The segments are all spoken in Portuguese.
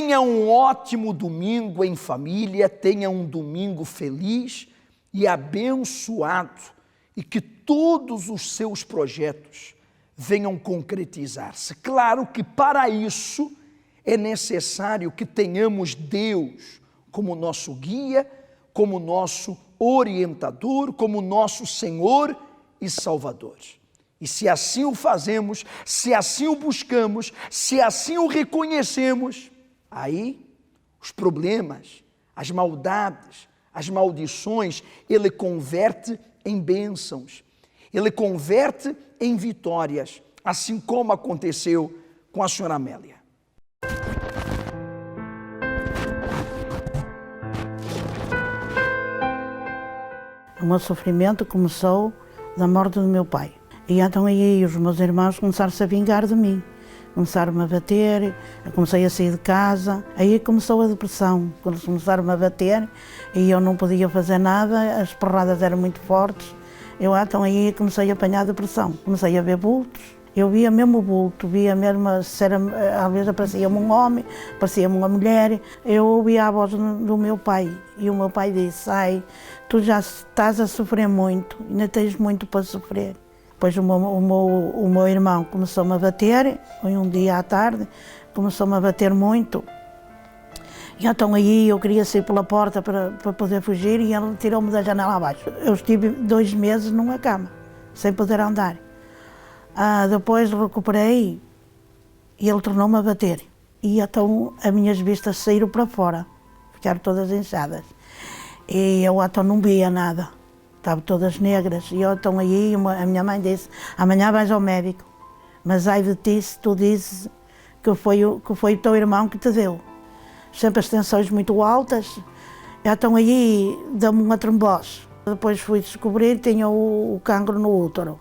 Tenha um ótimo domingo em família, tenha um domingo feliz e abençoado, e que todos os seus projetos venham concretizar-se. Claro que para isso é necessário que tenhamos Deus como nosso guia, como nosso orientador, como nosso Senhor e Salvador. E se assim o fazemos, se assim o buscamos, se assim o reconhecemos, aí os problemas, as maldades, as maldições, Ele converte em bênçãos, Ele converte em vitórias, assim como aconteceu com a senhora Amélia. O meu sofrimento começou da morte do meu pai. E então aí os meus irmãos começaram-se a vingar de mim. Começaram-me a bater, eu comecei a sair de casa. Aí começou a depressão. Quando começaram-me a bater e eu não podia fazer nada, as porradas eram muito fortes. Eu então aí comecei a apanhar depressão. Comecei a ver bultos. Eu via mesmo o bulto, via mesmo, às vezes aparecia-me um homem, aparecia-me uma mulher. Eu ouvia a voz do meu pai e o meu pai disse: ai, tu já estás a sofrer muito, ainda tens muito para sofrer. Depois o meu irmão começou-me a bater, foi um dia à tarde, começou-me a bater muito. E então aí eu queria sair pela porta para poder fugir e ele tirou-me da janela abaixo. Eu estive 2 meses numa cama, sem poder andar. Depois recuperei e ele tornou-me a bater. E então as minhas vistas saíram para fora, ficaram todas inchadas. E eu então não via nada, estavam todas negras. E eu então aí a minha mãe disse: amanhã vais ao médico, mas ai de ti se tu dizes que foi o teu irmão que te deu. Sempre as tensões muito altas, então aí deu-me uma trombose. Depois fui descobrir que tinha o cancro no útero.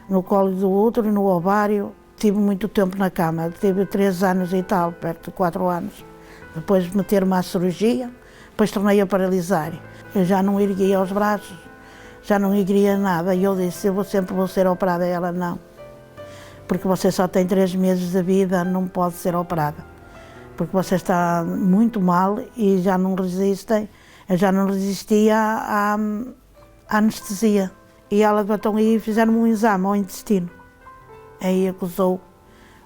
No colo do útero e no ovário. Tive muito tempo na cama, tive 3 anos e tal, perto de 4 anos. Depois de meter-me à cirurgia, depois tornei a paralisar. Eu já não erguia os braços, já não erguia nada. E eu disse: eu sempre vou ser operada. E ela: não, porque você só tem 3 meses de vida, não pode ser operada. Porque você está muito mal e já não resistem. Eu já não resistia à anestesia. E ela então aí fizeram um exame ao intestino. Aí acusou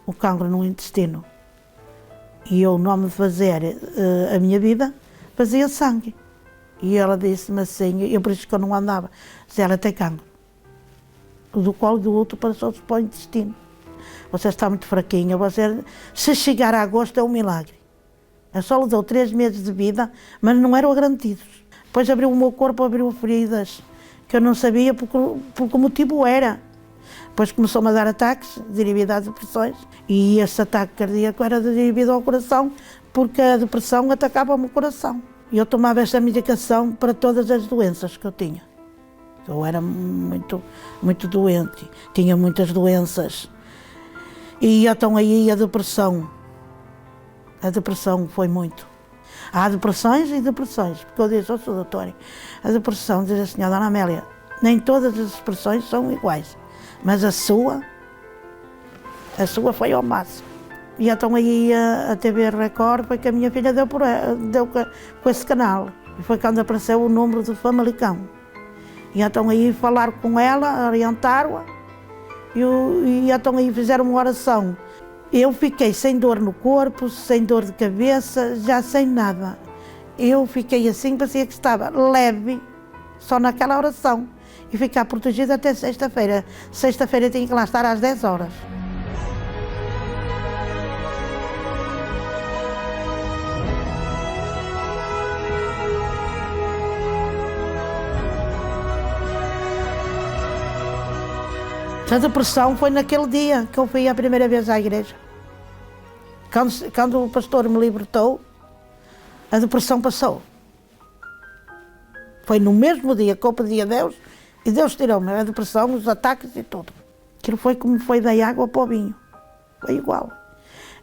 o cancro no intestino. E eu, no nome de fazer a minha vida, fazia sangue. E ela disse-me assim, eu por isso que eu não andava, se ela tem cancro. Do colo do útero passou-se para o intestino. Você está muito fraquinha, você, se chegar a agosto é um milagre. Eu só lhe dou 3 meses de vida, mas não eram garantidos. Depois abriu o meu corpo, abriu feridas, que eu não sabia por que motivo era. Depois começou-me a dar ataques devido às depressões, e esse ataque cardíaco era devido ao coração, porque a depressão atacava-me o coração. E eu tomava esta medicação para todas as doenças que eu tinha. Eu era muito, muito doente, tinha muitas doenças. E então aí a depressão foi muito. Há depressões e depressões, porque eu disse: eu sou doutora, a depressão, diz a senhora Dona Amélia, nem todas as depressões são iguais, mas a sua foi ao máximo. E então aí a TV Record foi que a minha filha deu com esse canal, e foi quando apareceu o número do Famalicão. E então aí falaram com ela, orientaram-a, e então aí fizeram uma oração. Eu fiquei sem dor no corpo, sem dor de cabeça, já sem nada. Eu fiquei assim, parecia que estava leve, só naquela oração. E ficar protegida até sexta-feira. Sexta-feira tinha que lá estar às 10 horas. A depressão foi naquele dia que eu fui a primeira vez à igreja. Quando o pastor me libertou, a depressão passou. Foi no mesmo dia que eu pedi a Deus, e Deus tirou-me a depressão, os ataques e tudo. Aquilo foi como foi da água para o vinho. Foi igual.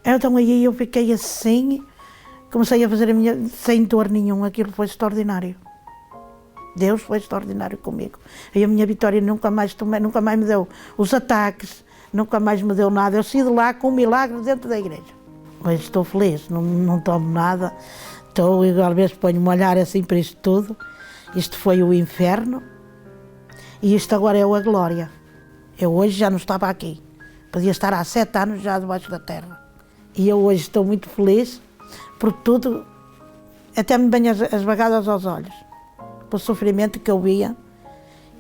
Então aí eu fiquei assim, comecei a fazer a minha, sem dor nenhuma, aquilo foi extraordinário. Deus foi extraordinário comigo. E a minha Vitória nunca mais me deu os ataques, nunca mais me deu nada. Eu saí de lá com um milagre dentro da igreja. Hoje estou feliz, não tomo nada. Estou, igual às vezes ponho-me a olhar assim para isto tudo. Isto foi o inferno e isto agora é a glória. Eu hoje já não estava aqui. Podia estar há 7 anos já debaixo da terra. E eu hoje estou muito feliz por tudo, até me vêm as bagadas aos olhos. Pelo sofrimento que eu via,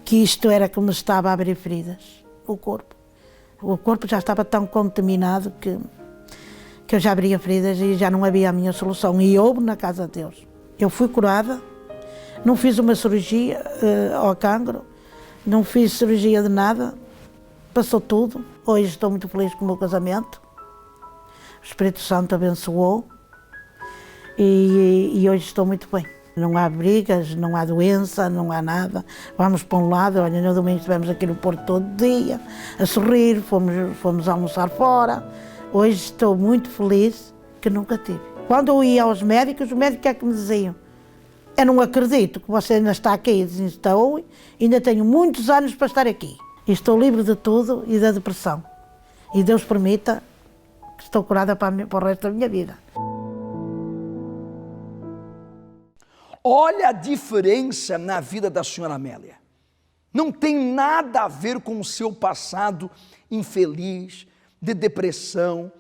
que isto era como estava a abrir feridas, o corpo. O corpo já estava tão contaminado que eu já abria feridas e já não havia a minha solução. E houve na casa de Deus. Eu fui curada, não fiz uma cirurgia ao cancro, não fiz cirurgia de nada, passou tudo. Hoje estou muito feliz com o meu casamento. O Espírito Santo abençoou e hoje estou muito bem. Não há brigas, não há doença, não há nada. Vamos para um lado, olha, no domingo estivemos aqui no Porto todo dia, a sorrir, fomos almoçar fora. Hoje estou muito feliz que nunca tive. Quando eu ia aos médicos, os médicos é que me diziam: eu não acredito que você ainda está aqui. Eu dizia: estou, ainda tenho muitos anos para estar aqui. E estou livre de tudo e da depressão. E Deus permita que estou curada para o resto da minha vida. Olha a diferença na vida da senhora Amélia. Não tem nada a ver com o seu passado infeliz, de depressão,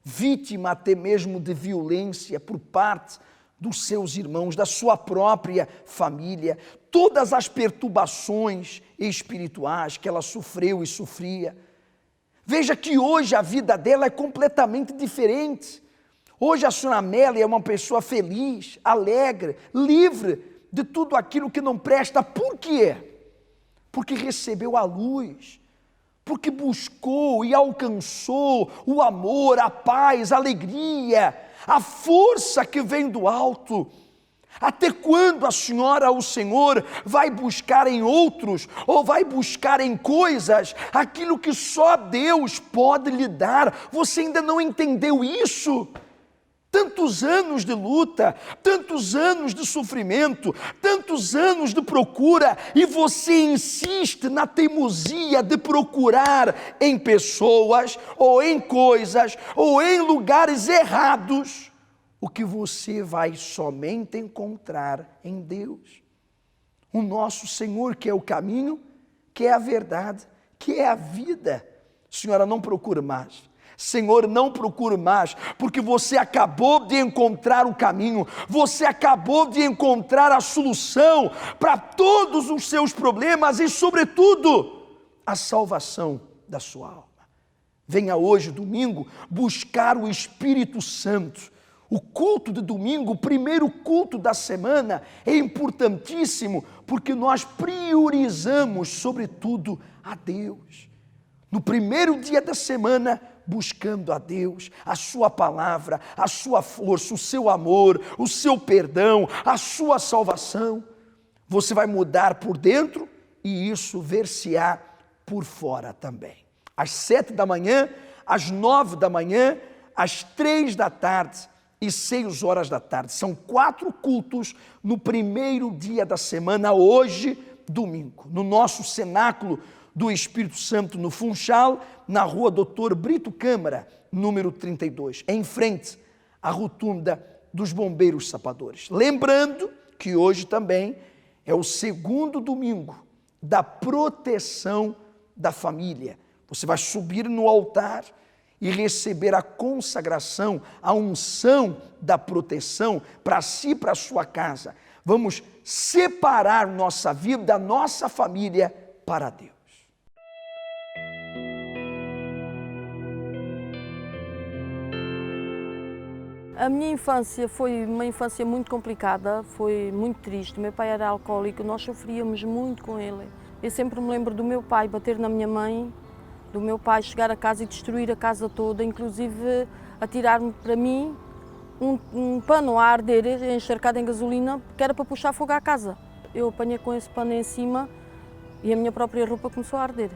vítima até mesmo de violência por parte dos seus irmãos, da sua própria família, todas as perturbações espirituais que ela sofreu e sofria. Veja que hoje a vida dela é completamente diferente. Hoje a senhora Amélia é uma pessoa feliz, alegre, livre de tudo aquilo que não presta. Por quê? Porque recebeu a luz, porque buscou e alcançou o amor, a paz, a alegria, a força que vem do alto. Até quando a senhora, o Senhor, vai buscar em outros ou vai buscar em coisas aquilo que só Deus pode lhe dar? Você ainda não entendeu isso? Tantos anos de luta, tantos anos de sofrimento, tantos anos de procura, e você insiste na teimosia de procurar em pessoas, ou em coisas, ou em lugares errados, o que você vai somente encontrar em Deus. O nosso Senhor, que é o caminho, que é a verdade, que é a vida. Senhora, não procure mais. Senhor, não procure mais, porque você acabou de encontrar o caminho, você acabou de encontrar a solução para todos os seus problemas e, sobretudo, a salvação da sua alma. Venha hoje, domingo, buscar o Espírito Santo. O culto de domingo, o primeiro culto da semana, é importantíssimo, porque nós priorizamos, sobretudo, a Deus. No primeiro dia da semana, buscando a Deus, a sua palavra, a sua força, o seu amor, o seu perdão, a sua salvação. Você vai mudar por dentro e isso ver-se-á por fora também. Às 7 da manhã, às 9 da manhã, às 3 da tarde e 6 horas da tarde. São 4 cultos no primeiro dia da semana, hoje, domingo, no nosso cenáculo do Espírito Santo, no Funchal, na rua Doutor Brito Câmara, número 32, em frente à rotunda dos Bombeiros Sapadores. Lembrando que hoje também é o segundo domingo da proteção da família. Você vai subir no altar e receber a consagração, a unção da proteção para si e para a sua casa. Vamos separar nossa vida, nossa família para Deus. A minha infância foi uma infância muito complicada, foi muito triste. O meu pai era alcoólico, nós sofríamos muito com ele. Eu sempre me lembro do meu pai bater na minha mãe, do meu pai chegar a casa e destruir a casa toda, inclusive atirar-me para mim um pano a arder, encharcado em gasolina, que era para puxar fogo à casa. Eu apanhei com esse pano em cima e a minha própria roupa começou a arder.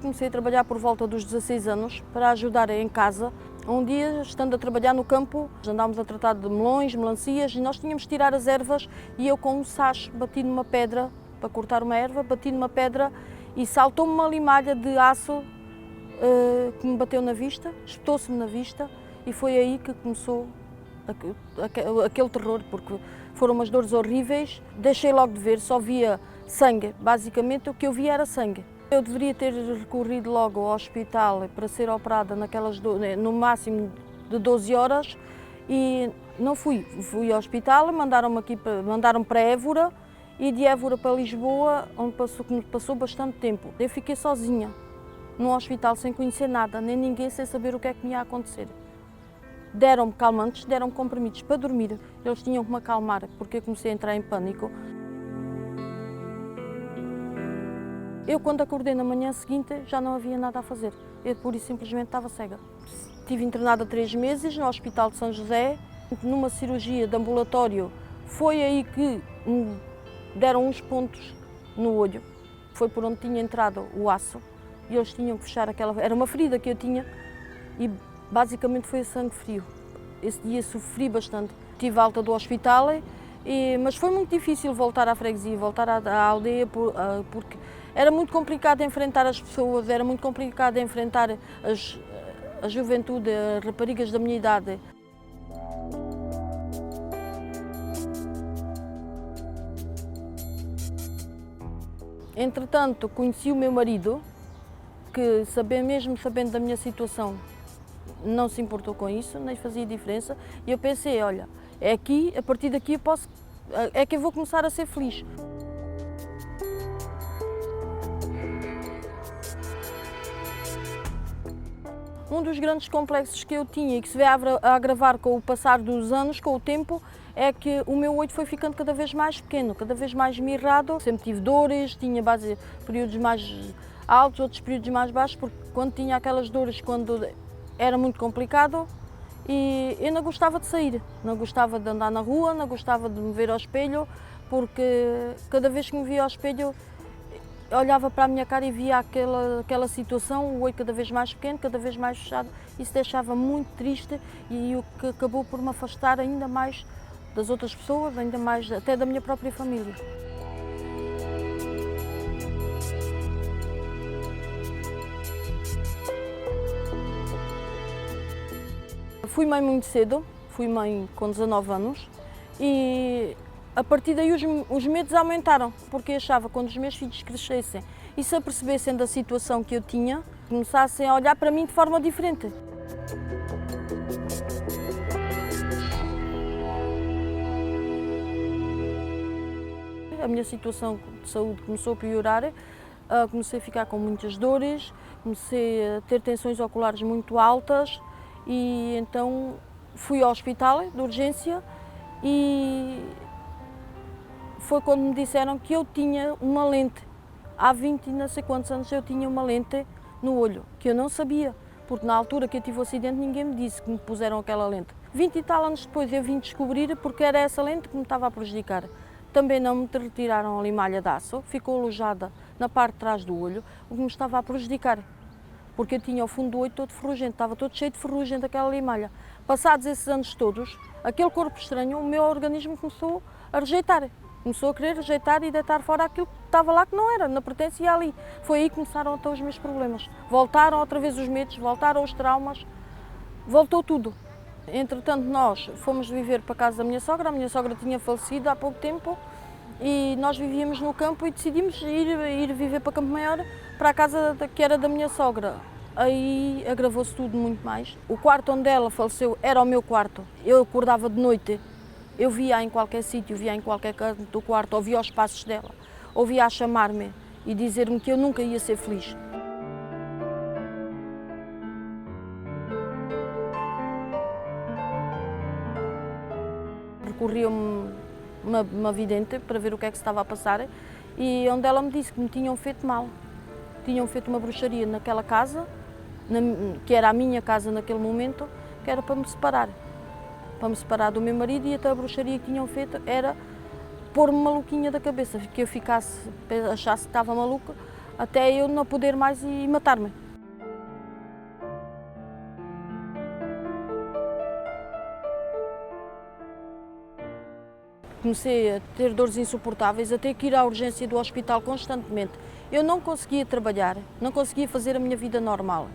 Comecei a trabalhar por volta dos 16 anos para ajudar em casa. Um dia, estando a trabalhar no campo, andávamos a tratar de melões, melancias e nós tínhamos de tirar as ervas e eu com um sacho bati numa pedra para cortar uma erva, bati numa pedra e saltou-me uma limalha de aço que me bateu na vista, espetou-se-me na vista e foi aí que começou aquele terror, porque foram umas dores horríveis. Deixei logo de ver, só via sangue, basicamente o que eu via era sangue. Eu deveria ter recorrido logo ao hospital para ser operada no máximo de 12 horas e não fui. Fui ao hospital, mandaram para Évora e de Évora para Lisboa, onde passou bastante tempo. Eu fiquei sozinha no hospital sem conhecer nada, nem ninguém, sem saber o que é que me ia acontecer. Deram-me calmantes, deram-me comprimidos para dormir. Eles tinham que me acalmar porque eu comecei a entrar em pânico. Eu, quando acordei na manhã seguinte, já não havia nada a fazer. Eu, pura e simplesmente, estava cega. Estive internada 3 meses no Hospital de São José, numa cirurgia de ambulatório. Foi aí que me deram uns pontos no olho. Foi por onde tinha entrado o aço e eles tinham que fechar aquela... Era uma ferida que eu tinha e basicamente foi a sangue frio. Esse dia sofri bastante. Tive alta do hospital, mas foi muito difícil voltar à freguesia, voltar à aldeia, porque era muito complicado enfrentar as pessoas, era muito complicado enfrentar a juventude, as raparigas da minha idade. Entretanto, conheci o meu marido, que mesmo sabendo da minha situação, não se importou com isso, nem fazia diferença. E eu pensei, olha, é aqui, a partir daqui é que eu vou começar a ser feliz. Um dos grandes complexos que eu tinha e que se vê a agravar com o passar dos anos, com o tempo, é que o meu olho foi ficando cada vez mais pequeno, cada vez mais mirrado. Sempre tive dores, tinha períodos mais altos, outros períodos mais baixos, porque quando tinha aquelas dores, quando era muito complicado, e eu não gostava de sair, não gostava de andar na rua, não gostava de me ver ao espelho, porque cada vez que me via ao espelho, olhava para a minha cara e via aquela situação, o olho cada vez mais pequeno, cada vez mais fechado. Isso deixava muito triste e o que acabou por me afastar ainda mais das outras pessoas, ainda mais até da minha própria família. Fui mãe muito cedo, fui mãe com 19 anos e a partir daí os medos aumentaram, porque eu achava que quando os meus filhos crescessem e se apercebessem da situação que eu tinha, começassem a olhar para mim de forma diferente. A minha situação de saúde começou a piorar, comecei a ficar com muitas dores, comecei a ter tensões oculares muito altas e então fui ao hospital de urgência e foi quando me disseram que eu tinha uma lente. Há 20 e não sei quantos anos eu tinha uma lente no olho, que eu não sabia, porque na altura que eu tive o acidente ninguém me disse que me puseram aquela lente. 20 e tal anos depois eu vim descobrir porque era essa lente que me estava a prejudicar. Também não me retiraram a limalha de aço, ficou alojada na parte de trás do olho, o que me estava a prejudicar, porque eu tinha o fundo do olho todo ferrugento, estava todo cheio de ferrugem daquela limalha. Passados esses anos todos, aquele corpo estranho, o meu organismo começou a rejeitar. Começou a querer rejeitar e deitar fora aquilo que estava lá que não era, não pertencia ali. Foi aí que começaram a ter os meus problemas. Voltaram outra vez os medos, voltaram os traumas, voltou tudo. Entretanto, nós fomos viver para a casa da minha sogra. A minha sogra tinha falecido há pouco tempo e nós vivíamos no campo e decidimos ir viver para Campo Maior, para a casa que era da minha sogra. Aí agravou-se tudo muito mais. O quarto onde ela faleceu era o meu quarto. Eu acordava de noite, eu via em qualquer sítio, via em qualquer canto do quarto, ouvia os passos dela, ouvia a chamar-me e dizer-me que eu nunca ia ser feliz. Recorreu-me uma vidente para ver o que é que se estava a passar e onde ela me disse que me tinham feito mal. Tinham feito uma bruxaria naquela casa, que era a minha casa naquele momento, que era para me separar do meu marido, e até a bruxaria que tinham feito era pôr-me maluquinha da cabeça, que eu achasse que estava maluca, até eu não poder mais e matar-me. comecei a ter dores insuportáveis, a ter que ir à urgência do hospital constantemente. Eu não conseguia trabalhar, não conseguia fazer a minha vida normal.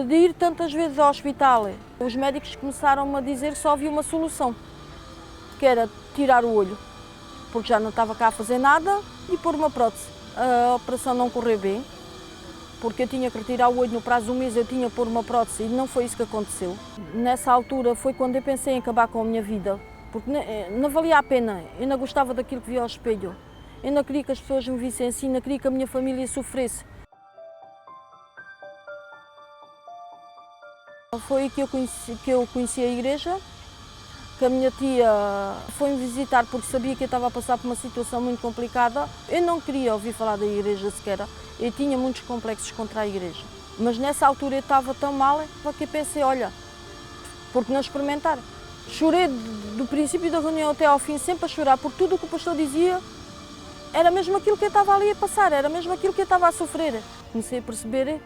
De ir tantas vezes ao hospital, os médicos começaram-me a dizer que só havia uma solução, que era tirar o olho, porque já não estava cá a fazer nada, e pôr uma prótese. A operação não correu bem, porque eu tinha que retirar o olho no prazo de um mês, eu tinha que pôr uma prótese e não foi isso que aconteceu. Nessa altura foi quando eu pensei em acabar com a minha vida, porque não valia a pena, eu não gostava daquilo que via ao espelho. Eu não queria que as pessoas me vissem assim, não queria que a minha família sofresse. Foi aí que eu conheci a igreja, que a minha tia foi-me visitar porque sabia que eu estava a passar por uma situação muito complicada. Eu não queria ouvir falar da igreja sequer, eu tinha muitos complexos contra a igreja. Mas nessa altura eu estava tão mal que eu pensei, olha, por que não experimentar? Chorei do princípio da reunião até ao fim, sempre a chorar, porque tudo o que o pastor dizia era mesmo aquilo que eu estava ali a passar, era mesmo aquilo que eu estava a sofrer. Comecei a perceber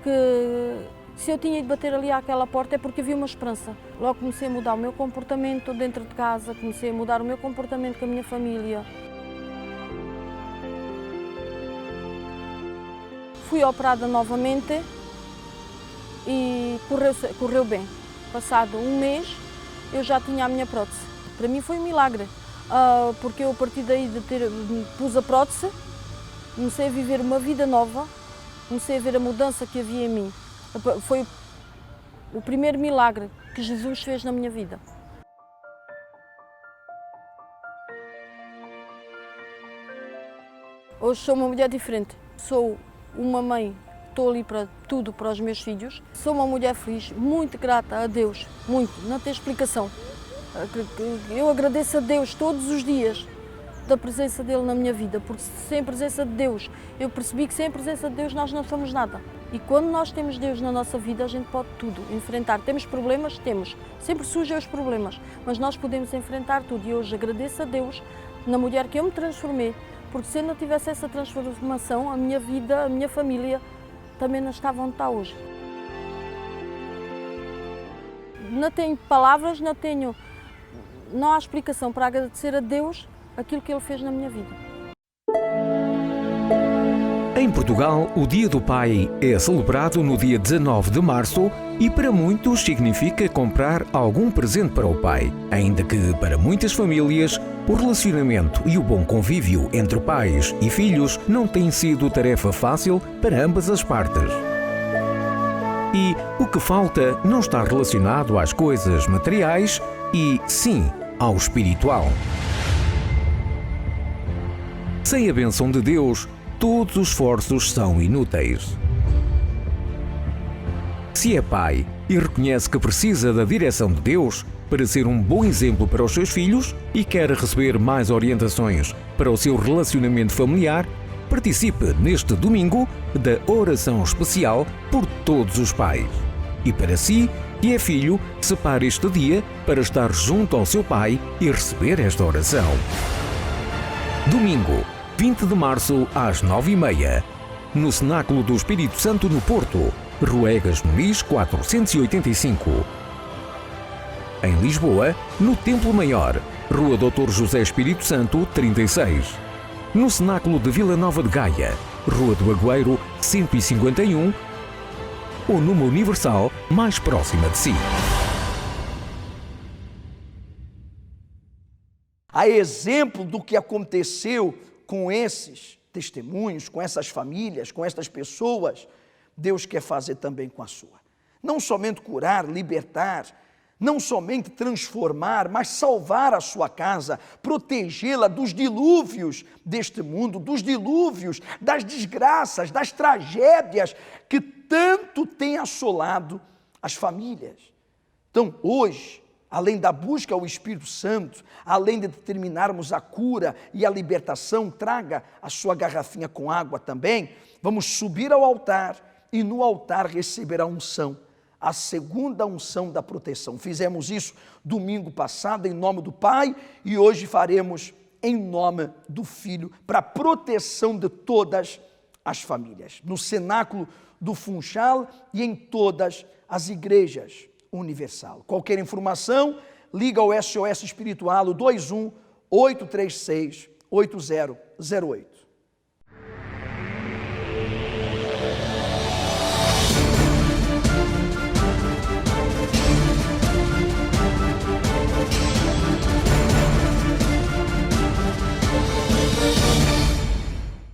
que se eu tinha ido bater ali àquela porta é porque havia uma esperança. Logo comecei a mudar o meu comportamento dentro de casa, comecei a mudar o meu comportamento com a minha família. Fui operada novamente e correu bem. Passado um mês eu já tinha a minha prótese. Para mim foi um milagre, porque eu a partir daí pus a prótese, comecei a viver uma vida nova, comecei a ver a mudança que havia em mim. Foi o primeiro milagre que Jesus fez na minha vida. Hoje sou uma mulher diferente. Sou uma mãe, estou ali para tudo para os meus filhos. Sou uma mulher feliz, muito grata a Deus, muito, não tem explicação. Eu agradeço a Deus todos os dias da presença dele na minha vida, porque sem a presença de Deus, eu percebi que sem a presença de Deus nós não somos nada. E quando nós temos Deus na nossa vida, a gente pode tudo enfrentar. Temos problemas? Temos. Sempre surgem os problemas, mas nós podemos enfrentar tudo. E hoje agradeço a Deus na mulher que eu me transformei, porque se eu não tivesse essa transformação, a minha vida, a minha família também não estava onde está hoje. Não tenho palavras, não há explicação para agradecer a Deus aquilo que Ele fez na minha vida. Em Portugal, o Dia do Pai é celebrado no dia 19 de março e para muitos significa comprar algum presente para o pai, ainda que para muitas famílias o relacionamento e o bom convívio entre pais e filhos não tem sido tarefa fácil para ambas as partes. E o que falta não está relacionado às coisas materiais e, sim, ao espiritual. Sem a bênção de Deus, todos os esforços são inúteis. Se é pai e reconhece que precisa da direção de Deus para ser um bom exemplo para os seus filhos e quer receber mais orientações para o seu relacionamento familiar, participe neste domingo da oração especial por todos os pais. E para si, que é filho, separe este dia para estar junto ao seu pai e receber esta oração. Domingo, 20 de março, às 9h30, no Cenáculo do Espírito Santo, no Porto, Rua Egas Muniz, 485. Em Lisboa, no Templo Maior, Rua Dr. José Espírito Santo, 36. No Cenáculo de Vila Nova de Gaia, Rua do Agüeiro, 151, ou numa Universal mais próxima de si. A exemplo do que aconteceu com esses testemunhos, com essas famílias, com estas pessoas, Deus quer fazer também com a sua. Não somente curar, libertar, não somente transformar, mas salvar a sua casa, protegê-la dos dilúvios deste mundo, dos dilúvios, das desgraças, das tragédias que tanto têm assolado as famílias. Então, hoje, além da busca ao Espírito Santo, além de determinarmos a cura e a libertação, traga a sua garrafinha com água também, vamos subir ao altar e no altar receber a unção, a segunda unção da proteção. Fizemos isso domingo passado em nome do Pai e hoje faremos em nome do Filho, para a proteção de todas as famílias, no cenáculo do Funchal e em todas as igrejas universal. Qualquer informação, liga ao SOS Espiritual, o 21 836-8008.